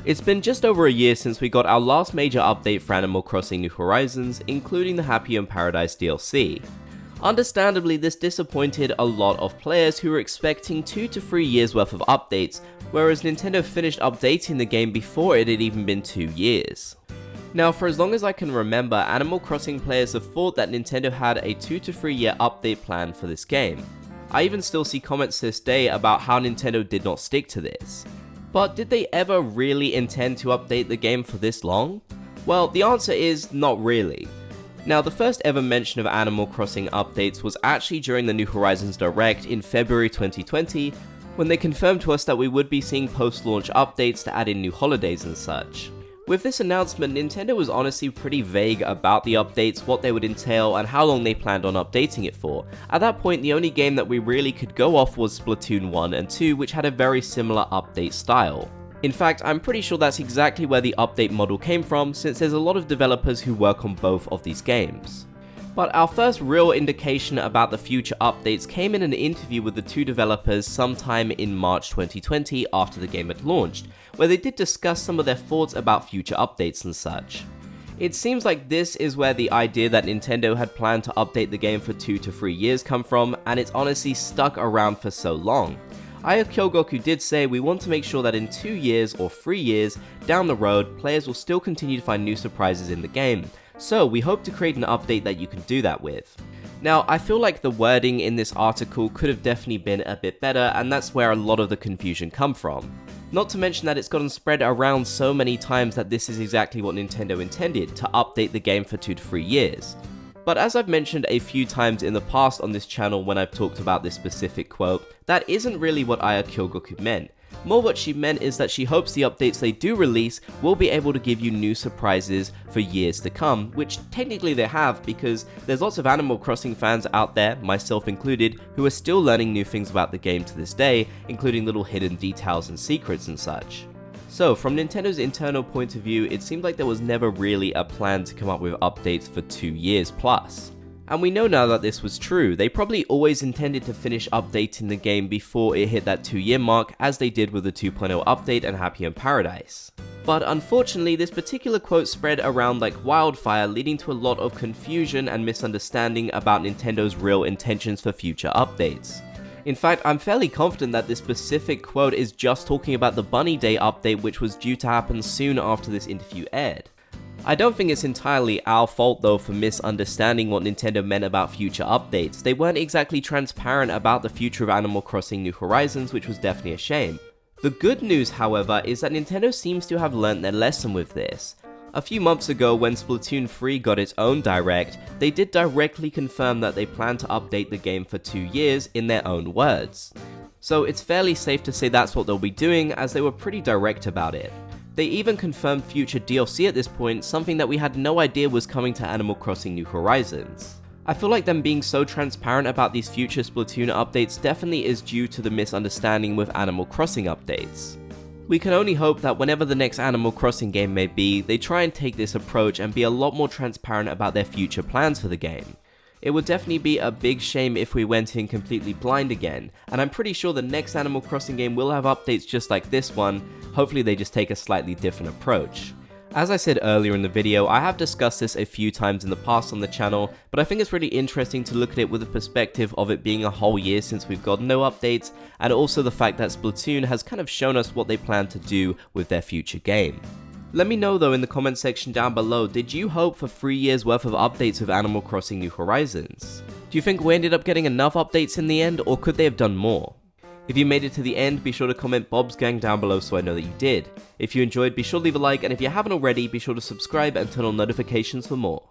It's been just over a year since we got our last major update for Animal Crossing New Horizons, including the Happy in Paradise DLC. Understandably, this disappointed a lot of players who were expecting 2 to 3 years worth of updates, whereas Nintendo finished updating the game before it had even been 2 years. Now, for as long as I can remember, Animal Crossing players have thought that Nintendo had a 2 to 3 year update plan for this game. I even still see comments to this day about how Nintendo did not stick to this. But did they ever really intend to update the game for this long? Well, the answer is not really. Now, the first ever mention of Animal Crossing updates was actually during the New Horizons Direct in February 2020, when they confirmed to us that we would be seeing post-launch updates to add in new holidays and such. With this announcement, Nintendo was honestly pretty vague about the updates, what they would entail, and how long they planned on updating it for. At that point, the only game that we really could go off was Splatoon 1 and 2, which had a very similar update style. In fact, I'm pretty sure that's exactly where the update model came from, since there's a lot of developers who work on both of these games. But our first real indication about the future updates came in an interview with the two developers sometime in March 2020 after the game had launched, where they did discuss some of their thoughts about future updates and such. It seems like this is where the idea that Nintendo had planned to update the game for 2 to 3 years come from, and it's honestly stuck around for so long. Aya Kyogoku did say, "We want to make sure that in 2 years or 3 years down the road, players will still continue to find new surprises in the game. So we hope to create an update that you can do that with." Now, I feel like the wording in this article could have definitely been a bit better, and that's where a lot of the confusion come from. Not to mention that it's gotten spread around so many times that this is exactly what Nintendo intended, to update the game for 2 to 3 years. But as I've mentioned a few times in the past on this channel when I've talked about this specific quote, that isn't really what Aya Kyogoku meant. More what she meant is that she hopes the updates they do release will be able to give you new surprises for years to come, which technically they have, because there's lots of Animal Crossing fans out there, myself included, who are still learning new things about the game to this day, including little hidden details and secrets and such. So, from Nintendo's internal point of view, it seemed like there was never really a plan to come up with updates for 2 years plus. And we know now that this was true. They probably always intended to finish updating the game before it hit that 2-year mark, as they did with the 2.0 update and Happy in Paradise. But unfortunately, this particular quote spread around like wildfire, leading to a lot of confusion and misunderstanding about Nintendo's real intentions for future updates. In fact, I'm fairly confident that this specific quote is just talking about the Bunny Day update, which was due to happen soon after this interview aired. I don't think it's entirely our fault though for misunderstanding what Nintendo meant about future updates. They weren't exactly transparent about the future of Animal Crossing New Horizons, which was definitely a shame. The good news, however, is that Nintendo seems to have learnt their lesson with this. A few months ago, when Splatoon 3 got its own Direct, they did directly confirm that they plan to update the game for 2 years in their own words. So it's fairly safe to say that's what they'll be doing, as they were pretty direct about it. They even confirmed future DLC at this point, something that we had no idea was coming to Animal Crossing New Horizons. I feel like them being so transparent about these future Splatoon updates definitely is due to the misunderstanding with Animal Crossing updates. We can only hope that whenever the next Animal Crossing game may be, they try and take this approach and be a lot more transparent about their future plans for the game. It would definitely be a big shame if we went in completely blind again, and I'm pretty sure the next Animal Crossing game will have updates just like this one. Hopefully they just take a slightly different approach. As I said earlier in the video, I have discussed this a few times in the past on the channel, but I think it's really interesting to look at it with the perspective of it being a whole year since we've gotten no updates, and also the fact that Splatoon has kind of shown us what they plan to do with their future game. Let me know though in the comment section down below, did you hope for 3 years worth of updates with Animal Crossing New Horizons? Do you think we ended up getting enough updates in the end, or could they have done more? If you made it to the end, be sure to comment Bob's Gang down below so I know that you did. If you enjoyed, be sure to leave a like, and if you haven't already, be sure to subscribe and turn on notifications for more.